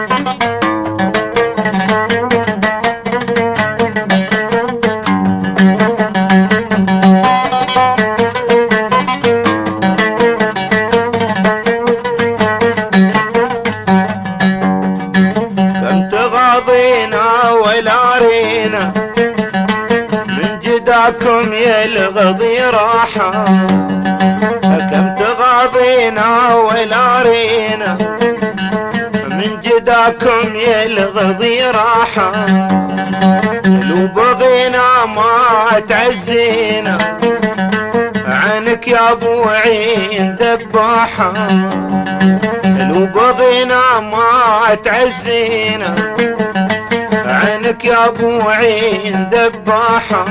كم تغاضينا ولا رينا من جداكم يا الغضي راحة، كم تغاضينا ولا رينا من جداكم يا الغضي راحة، لو بغينا ما تعزينا عنك يا ابو عين ذباحة، لو بغينا ما تعزينا عنك يا ابو عين ذباحة.